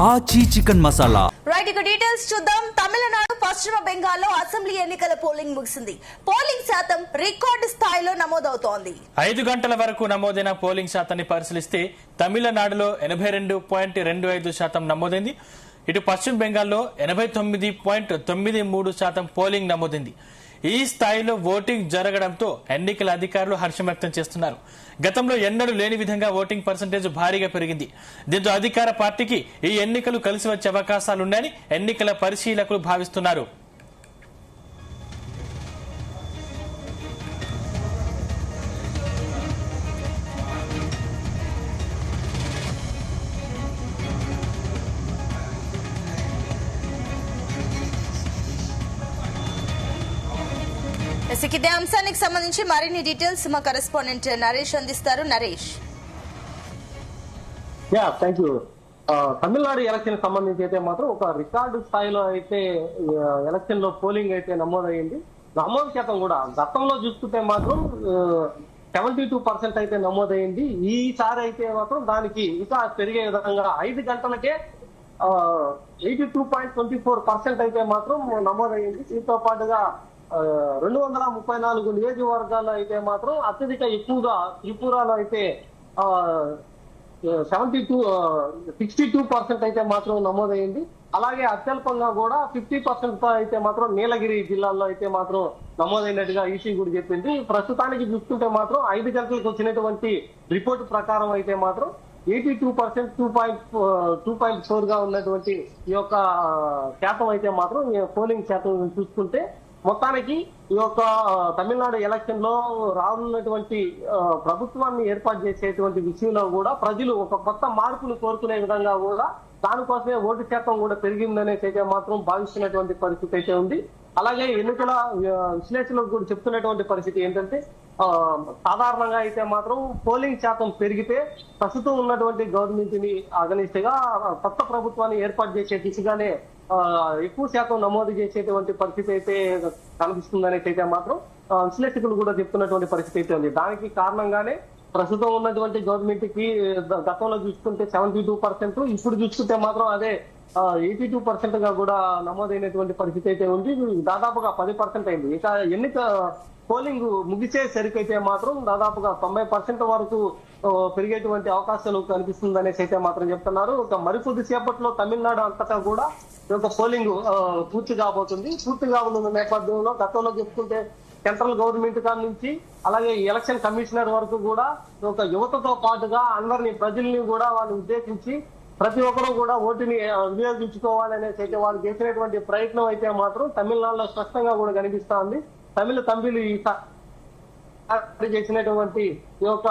ఆచి chicken masala. Right, ఇక details చూద్దాం. తమిళనాడు, పశ్చిమ బెంగాల్లో అసెంబ్లీ ఎన్నికల పోలింగ్ ముగిసింది. పోలింగ్ శాతం రికార్డు స్థాయిలో నమోదవుతోంది. 5 గంటల వరకు నమోదైన పోలింగ్ శాతాన్ని పరిశీలిస్తే తమిళనాడులో 82.25% నమోదైంది. ఇటు పశ్చిమ బెంగాల్లో 89.93% పోలింగ్ నమోదైంది. ఈ స్థాయిలో ఓటింగ్ జరగడంతో ఎన్నికల అధికారులు హర్షం వ్యక్తం చేస్తున్నారు. గతంలో ఎన్నడూ లేని విధంగా ఓటింగ్ పర్సెంటేజ్ భారీగా పెరిగింది. దీంతో అధికార పార్టీకి ఈ ఎన్నికలు కలిసి వచ్చే అవకాశాలున్నాయని ఎన్నికల పరిశీలకులు భావిస్తున్నారు. ఇదే అంశానికి సంబంధించి మరిన్ని డీటెయిల్స్ మా కరెస్పాండెంట్ నరేష్ అందిస్తారు. Naresh. Thank you. Tamil Nadu election సంబంధించి అయితే మాత్రం ఒక రికార్డు స్థాయిలో అయితే ఎలక్షన్ లో పోలింగ్ అయితే నమోదయ్యింది. నమోదు శాతం కూడా గతంలో చూసుకుంటే మాత్రం 72% అయితే నమోదయ్యింది. ఈసారి అయితే మాత్రం దానికి ఇంకా పెరిగే విధంగా 5 గంటలకే 82.24% అయితే మాత్రం నమోదయ్యింది. దీంతో పాటుగా 234 నియోజకవర్గాల్లో అయితే మాత్రం అత్యధిక ఎక్కువగా త్రిపురలో అయితే 62% అయితే మాత్రం నమోదైంది. అలాగే అత్యల్పంగా కూడా 50% తో అయితే మాత్రం నీలగిరి జిల్లాల్లో అయితే మాత్రం నమోదైనట్టుగా ఈసీ కూడా చెప్పింది. ప్రస్తుతానికి చూసుకుంటే మాత్రం 5 గంటలకు వచ్చినటువంటి రిపోర్టు ప్రకారం అయితే మాత్రం 82% 2.4 గా ఉన్నటువంటి ఈ యొక్క శాతం అయితే మాత్రం పోలింగ్ శాతం చూసుకుంటే మొత్తానికి ఈ యొక్క తమిళనాడు ఎలక్షన్ లో రానున్నటువంటి ప్రభుత్వాన్ని ఏర్పాటు చేసేటువంటి విషయంలో కూడా ప్రజలు ఒక కొత్త మార్పును కోరుకునే విధంగా కూడా దానికోసమే ఓటు శాతం కూడా పెరిగిందనేసి అయితే మాత్రం భావిస్తున్నటువంటి పరిస్థితి అయితే ఉంది. అలాగే ఎన్నికల విశ్లేషకులు కూడా చెప్తున్నటువంటి పరిస్థితి ఏంటంటే సాధారణంగా అయితే మాత్రం పోలింగ్ శాతం పెరిగితే ప్రస్తుతం ఉన్నటువంటి గవర్నమెంట్ ని అగనిస్ట్ గా కొత్త ప్రభుత్వాన్ని ఏర్పాటు చేసే దిశగానే ఎక్కువ శాతం నమోదు చేసేటువంటి పరిస్థితి అయితే కనిపిస్తుందనేసి అయితే మాత్రం విశ్లేషకులు కూడా చెప్తున్నటువంటి పరిస్థితి అయితే ఉంది. దానికి కారణంగానే ప్రస్తుతం ఉన్నటువంటి గవర్నమెంట్ కి గతంలో చూసుకుంటే 72%, ఇప్పుడు చూసుకుంటే మాత్రం అదే 82% గా కూడా నమోదైనటువంటి పరిస్థితి అయితే ఉంది. దాదాపుగా 10% అయింది. ఇక ఎన్నిక పోలింగ్ ముగిసేసరికి అయితే మాత్రం దాదాపుగా 90% వరకు పెరిగేటువంటి అవకాశాలు కనిపిస్తుందనేసి అయితే మాత్రం చెప్తున్నారు. ఒక మరికొద్ది సేపట్లో తమిళనాడు అంతటా కూడా ఈ యొక్క పోలింగ్ పూర్తి కాబోతుంది. పూర్తిగా ఉన్న నేపథ్యంలో గతంలో చెప్పుకుంటే సెంట్రల్ గవర్నమెంట్ కాడ నుంచి అలాగే ఎలక్షన్ కమిషనర్ వరకు కూడా ఒక యువతతో పాటుగా అందరినీ ప్రజల్ని కూడా వాళ్ళు ఉద్దేశించి ప్రతి ఒక్కరూ కూడా ఓటుని వినియోగించుకోవాలనేసి అయితే వాళ్ళు చేసినటువంటి ప్రయత్నం అయితే మాత్రం తమిళనాడులో స్పష్టంగా కూడా కనిపిస్తా ఉంది. తమిళ తంబిలు చేసినటువంటి ఈ యొక్క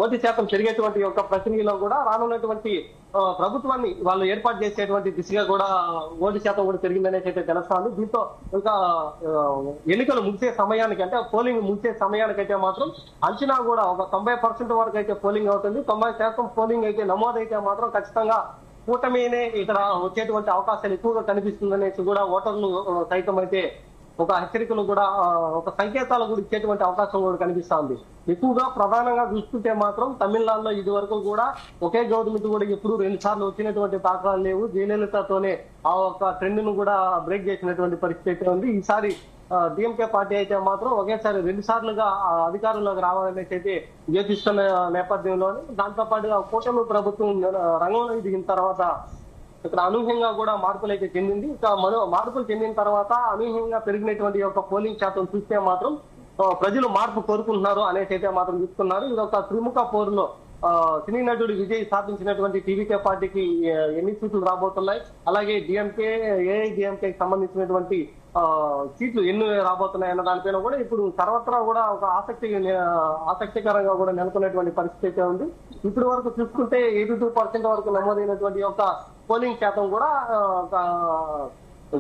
ఓటు శాతం పెరిగేటువంటి యొక్క ప్రక్రియలో కూడా రానున్నటువంటి ప్రభుత్వాన్ని వాళ్ళు ఏర్పాటు చేసేటువంటి దిశగా కూడా ఓటు శాతం కూడా పెరిగిందనేసి అయితే తెలుస్తాను. దీంతో ఇంకా ఎన్నికలు ముగిసే సమయానికి అంటే పోలింగ్ ముగిసే సమయానికైతే మాత్రం అంచనా కూడా ఒక 90% వరకు అయితే పోలింగ్ అవుతుంది. 90% పోలింగ్ అయితే నమోదైతే మాత్రం ఖచ్చితంగా కూటమినే ఇక్కడ వచ్చేటువంటి అవకాశాలు ఎక్కువగా కనిపిస్తుందనేసి కూడా ఓటర్లు సైతం అయితే ఒక హెచ్చరికలు కూడా ఒక సంకేతాలు కూడా ఇచ్చేటువంటి అవకాశం కూడా కనిపిస్తా ఉంది. ఎక్కువగా ప్రధానంగా చూసుకుంటే మాత్రం తమిళనాడులో ఇది వరకు కూడా ఒకే గవర్నమెంట్ కూడా ఎప్పుడు 2 సార్లు వచ్చినటువంటి దాఖలాలు లేవు. జయలలితతోనే ఆ ఒక ట్రెండ్ ను కూడా బ్రేక్ చేసినటువంటి పరిస్థితి అయితే ఉంది. ఈసారి డిఎంకే పార్టీ అయితే మాత్రం ఒకేసారి 2 సార్లుగా అధికారంలోకి రావాలనేసి అయితే యోచిస్తున్న నేపథ్యంలోనే దాంతో పాటుగా కూటమి ప్రభుత్వం రంగంలో దిగిన తర్వాత ఇక్కడ అనూహ్యంగా కూడా మార్పులు అయితే చెందింది. ఇక మార్పులు చెందిన తర్వాత అనూహ్యంగా పెరిగినటువంటి యొక్క పోలింగ్ శాతం చూస్తే మాత్రం ప్రజలు మార్పు కోరుకుంటున్నారు అనేసి అయితే మాత్రం చెప్తున్నారు. ఇది ఒక త్రిముఖ పోరులో సినీ నటుడు విజయ్ స్థాపించినటువంటి టీవీకే పార్టీకి ఎన్ని సీట్లు రాబోతున్నాయి, అలాగే డిఎంకే ఏఐడిఎంకే సంబంధించినటువంటి సీట్లు ఎన్ని రాబోతున్నాయి అన్న దానిపైన కూడా ఇప్పుడు సర్వత్రా కూడా ఒక ఆసక్తికరంగా కూడా నెలకొన్నటువంటి పరిస్థితి అయితే ఉంది. ఇప్పటి వరకు చూసుకుంటే 82% వరకు నమోదైనటువంటి యొక్క పోలింగ్ శాతం కూడా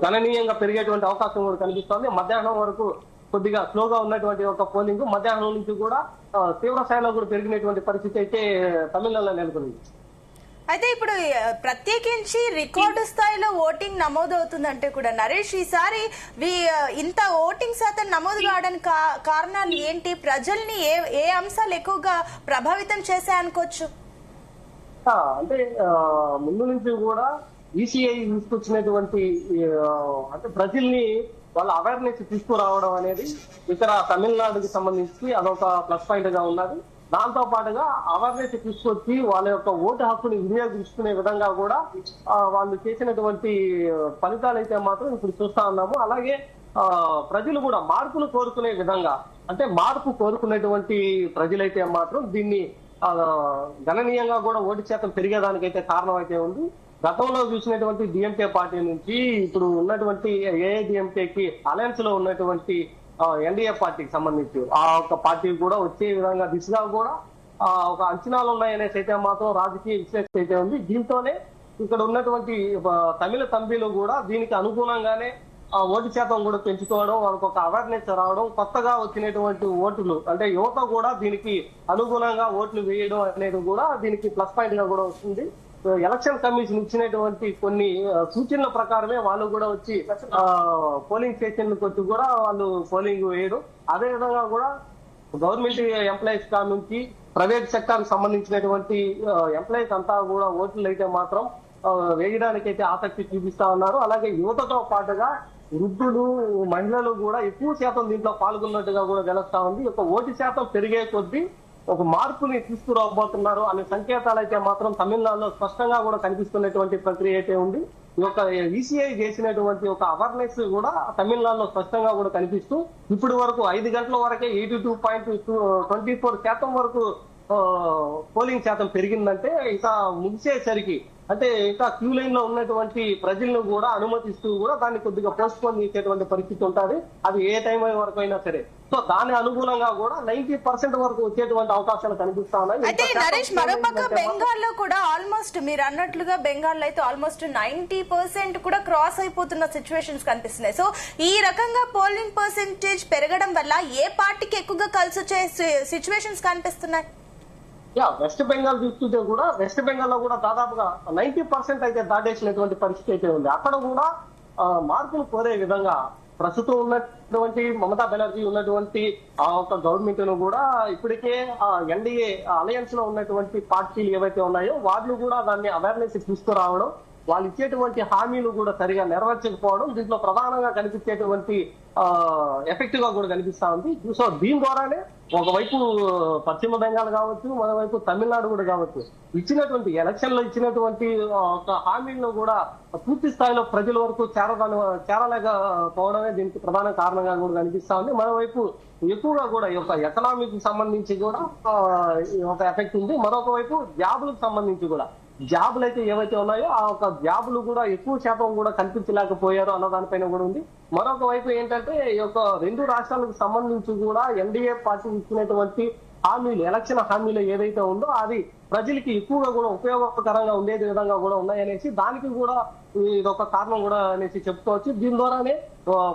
గణనీయంగా పెరిగేటువంటి అవకాశం కూడా కనిపిస్తోంది. మధ్యాహ్నం వరకు కొద్దిగా స్లోగా ఉన్నటువంటి ఒక పోలింగ్ మధ్యాహ్నం నుంచి కూడా తీవ్ర స్థాయిలో కూడా పెరిగినటువంటి పరిస్థితి అయితే తమిళనాడులో నెలకొంది. అయితే ఇప్పుడు ప్రత్యేకించి రికార్డు స్థాయిలో ఓటింగ్ నమోదు అవుతుందంటే కూడా నరేష్ ఈసారి ఇంత ఓటింగ్ శాతం నమోదు కావడానికి కారణాలు ఏంటి? ప్రజల్ని ఏ అంశాలు ఎక్కువగా ప్రభావితం చేశాయనుకోవచ్చు? అంటే ముందు నుంచి కూడా ఈసీఐ తీసుకొచ్చినటువంటి అంటే ప్రజల్ని వాళ్ళ అవేర్నెస్ తీసుకురావడం అనేది ఇక్కడ తమిళనాడుకి సంబంధించి అదొక ప్లస్ పాయింట్ గా ఉన్నది. దాంతో పాటుగా అవేర్నెస్ తీసుకొచ్చి వాళ్ళ యొక్క ఓటు హక్కుని వినియోగించుకునే విధంగా కూడా వాళ్ళు చేసినటువంటి ఫలితాలు అయితే మాత్రం ఇప్పుడు చూస్తా ఉన్నాము. అలాగే ప్రజలు కూడా మార్పులు కోరుకునే విధంగా, అంటే మార్పు కోరుకునేటువంటి ప్రజలైతే మాత్రం దీన్ని గణనీయంగా కూడా ఓటు శాతం పెరిగేదానికైతే కారణం అయితే ఉంది. గతంలో చూసినటువంటి డిఎంకే పార్టీ నుంచి ఇప్పుడు ఉన్నటువంటి ఏఐడిఎంకేకి అలయన్స్ లో ఉన్నటువంటి ఎన్డీఏ పార్టీకి సంబంధించి ఆ ఒక పార్టీ కూడా వచ్చే విధంగా దిశగా కూడా ఒక అంచనాలు ఉన్నాయనేసి అయితే మాత్రం రాజకీయ విశ్లేషణ అయితే ఉంది. దీంతోనే ఇక్కడ ఉన్నటువంటి తమిళ తంబీలు కూడా దీనికి అనుగుణంగానే ఓటు శాతం కూడా పెంచుకోవడం, వాళ్ళకి ఒక అవేర్నెస్ రావడం, కొత్తగా వచ్చినటువంటి ఓటులు అంటే యువత కూడా దీనికి అనుగుణంగా ఓట్లు వేయడం అనేది కూడా దీనికి ప్లస్ పాయింట్ గా కూడా వస్తుంది. ఎలక్షన్ కమిషన్ ఇచ్చినటువంటి కొన్ని సూచనల ప్రకారమే వాళ్ళు కూడా వచ్చి పోలింగ్ స్టేషన్లకు వచ్చి కూడా వాళ్ళు పోలింగ్ వేయడం. అదే విధంగా కూడా గవర్నమెంట్ ఎంప్లాయీస్ కా నుంచి ప్రైవేట్ సెక్టర్ సంబంధించినటువంటి ఎంప్లాయీస్ అంతా కూడా ఓట్లు అయితే మాత్రం వేయడానికైతే ఆసక్తి చూపిస్తా ఉన్నారు. అలాగే యువతతో పాటుగా వృద్ధులు, మహిళలు కూడా ఎక్కువ శాతం దీంట్లో పాల్గొన్నట్టుగా కూడా తెలుస్తా ఉంది. ఒక ఓటు శాతం పెరిగే కొద్దీ ఒక మార్పుని తీసుకురాబోతున్నారు అనే సంకేతాలు అయితే మాత్రం తమిళనాడులో స్పష్టంగా కూడా కనిపిస్తున్నటువంటి ప్రక్రియ అయితే ఉంది. ఈ యొక్క ఈసీఐ చేసినటువంటి ఒక అవేర్నెస్ కూడా తమిళనాడులో స్పష్టంగా కూడా కనిపిస్తూ ఇప్పటి వరకు 5 గంటల వరకే 82.24% వరకు పోలింగ్ శాతం పెరిగిందంటే ఇంకా ముగిసేసరికి అంటే ఇంకా క్యూ లైన్ లో ఉన్నటువంటి ప్రజలను కూడా అనుమతిస్తూ కూడా దాన్ని కొద్దిగా పోస్ట్ పోన్ చేసేటువంటి పరిస్థితి ఉంటుంది. అది ఏ టైం వరకు అయినా సరే. సో దాని అనుగుణంగా కూడా 90% వరకు వచ్చేటువంటి అవకాశాలు కనిపిస్తా ఉన్నాయి. అయితే నరేష్, మరోపక్క బెంగాల్లో కూడా ఆల్మోస్ట్ మీరు అన్నట్లుగా బెంగాల్లో అయితే ఆల్మోస్ట్ 90% కూడా క్రాస్ అయిపోతున్న సిచ్యువేషన్స్ కనిపిస్తున్నాయి. సో ఈ రకంగా పోలింగ్ పర్సెంటేజ్ పెరగడం వల్ల ఏ పార్టీకి ఎక్కువగా కలిసి వచ్చే సిచ్యువేషన్స్ కనిపిస్తున్నాయి? వెస్ట్ బెంగాల్ చూస్తుంటే కూడా వెస్ట్ బెంగాల్ లో కూడా దాదాపుగా 90% అయితే దాటేసినటువంటి పరిస్థితి అయితే ఉంది. అక్కడ కూడా మార్పులు కోరే విధంగా ప్రస్తుతం ఉన్నటువంటి మమతా బెనర్జీ ఉన్నటువంటి ఆ ఒక గవర్నమెంట్ ను కూడా ఇప్పటికే ఎన్డీఏ అలయన్స్ లో ఉన్నటువంటి పార్టీలు ఏవైతే ఉన్నాయో వాళ్ళు కూడా దాన్ని అవేర్నెస్ తీసుకురావడం, వాళ్ళు ఇచ్చేటువంటి హామీలు కూడా సరిగా నెరవేర్చకపోవడం దీంట్లో ప్రధానంగా కనిపించేటువంటి ఎఫెక్ట్ గా కూడా కనిపిస్తా ఉంది. సో దీని ద్వారానే ఒకవైపు పశ్చిమ బెంగాల్ కావచ్చు, మరోవైపు తమిళనాడు కూడా కావచ్చు, ఇచ్చినటువంటి ఎలక్షన్ లో ఇచ్చినటువంటి ఒక హామీలను కూడా పూర్తి స్థాయిలో ప్రజల వరకు చేరలేకపోవడమే దీనికి ప్రధాన కారణంగా కూడా కనిపిస్తా ఉంది. మరోవైపు ఎక్కువగా కూడా ఈ యొక్క ఎకనామిక్ సంబంధించి కూడా ఒక ఎఫెక్ట్ ఉంది. మరొక వైపు జాబులకు సంబంధించి కూడా జాబులు అయితే ఏవైతే ఉన్నాయో ఆ ఒక జాబులు కూడా ఎక్కువ శాతం కూడా కనిపించలేకపోయారు అన్న దానిపైన కూడా ఉంది. మరొక వైపు ఏంటంటే ఈ యొక్క 2 రాష్ట్రాలకు సంబంధించి కూడా ఎన్డీఏ పార్టీ ఇచ్చినటువంటి హామీలు, ఎలక్షన్ హామీలు ఏదైతే ఉందో అది ప్రజలకి ఎక్కువగా కూడా ఉపయోగకరంగా ఉండే విధంగా కూడా ఉన్నాయనేసి దానికి కూడా ఇదొక కారణం కూడా అనేసి చెప్పుకోవచ్చు. దీని ద్వారానే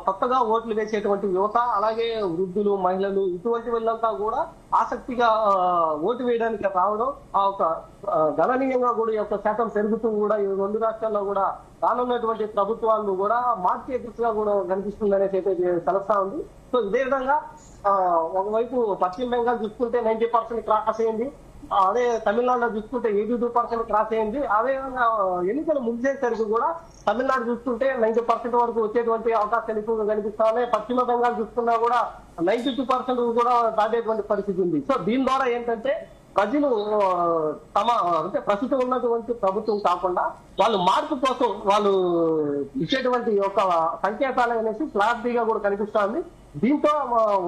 కొత్తగా ఓట్లు వేసేటువంటి యువత, అలాగే వృద్ధులు, మహిళలు ఇటువంటి వాళ్ళంతా కూడా ఆసక్తిగా ఓటు వేయడానికి రావడం, ఆ ఒక గణనీయంగా కూడా ఈ యొక్క శాతం పెరుగుతూ కూడా ఈ 2 రాష్ట్రాల్లో కూడా రానున్నటువంటి ప్రభుత్వాలను కూడా మార్చే దిశగా కూడా కనిపిస్తుంది అనేసి అయితే తెలుస్తా ఉంది. సో ఇదే విధంగా ఒకవైపు పశ్చిమ బెంగాల్ చూసుకుంటే 90% క్రాస్ అయింది, అదే తమిళనాడులో చూసుకుంటే 82% క్రాస్ అయింది. అదేవిధంగా ఎన్నికలు ముగిసేసరికి కూడా తమిళనాడు చూసుకుంటే 90% వరకు వచ్చేటువంటి అవకాశాలు ఎక్కువగా కనిపిస్తా ఉన్నాయి. పశ్చిమ బెంగాల్ చూసుకున్నా కూడా 92% కూడా దాటేటువంటి పరిస్థితి ఉంది. సో దీని ద్వారా ఏంటంటే ప్రజలు తమ అంటే ప్రస్తుతం ఉన్నటువంటి ప్రభుత్వం కాకుండా వాళ్ళు మార్పు కోసం వాళ్ళు ఇచ్చేటువంటి యొక్క సంకేతాలు అనేసి క్లారిటీగా కూడా కనిపిస్తోంది. దీంతో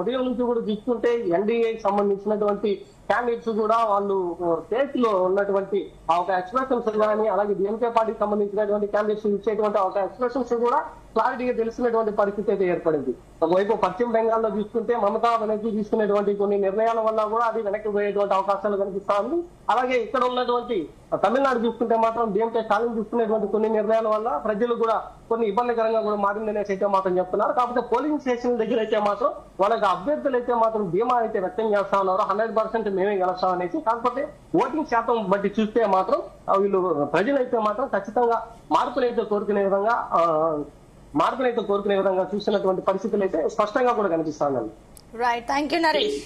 ఉదయం నుంచి కూడా చూసుకుంటే ఎన్డీఏకి సంబంధించినటువంటి క్యాండిడేట్స్ కూడా వాళ్ళు స్టేట్ లో ఉన్నటువంటి ఆ ఒక ఎక్స్ప్రెషన్స్ కానీ, అలాగే డిఎంకే పార్టీకి సంబంధించినటువంటి క్యాండిడేట్స్ ఇచ్చేటువంటి ఒక ఎక్స్ప్రెషన్స్ కూడా క్లారిటీగా తెలిసినటువంటి పరిస్థితి అయితే ఏర్పడింది. ఒకవైపు పశ్చిమ బెంగాల్లో చూసుకుంటే మమతా బెనర్జీ తీసుకునేటువంటి కొన్ని నిర్ణయాల వల్ల కూడా అది వెనక్కి పోయేటువంటి అవకాశాలు కనిపిస్తా ఉంది. అలాగే ఇక్కడ ఉన్నటువంటి తమిళనాడు చూసుకుంటే మాత్రం డిఎంకే స్టాలిన్ తీసుకునేటువంటి కొన్ని నిర్ణయాల వల్ల ప్రజలు కూడా కొన్ని ఇబ్బందికరంగా కూడా మారిందనేసి అయితే మాత్రం చెప్తున్నారు. కాకపోతే పోలింగ్ స్టేషన్ దగ్గర అయితే మాత్రం వాళ్ళకి అభ్యర్థులు అయితే మాత్రం ధీమా అయితే వ్యక్తం చేస్తా ఉన్నారు, 100% మేమే గెలుస్తాం అనేసి. కాకపోతే ఓటింగ్ శాతం బట్టి చూస్తే మాత్రం వీళ్ళు ప్రజలైతే మాత్రం ఖచ్చితంగా మార్పునైతే కోరుకునే విధంగా చూస్తున్నటువంటి పరిస్థితులు అయితే స్పష్టంగా కూడా కనిపిస్తాయండి. Right, thank you Naresh.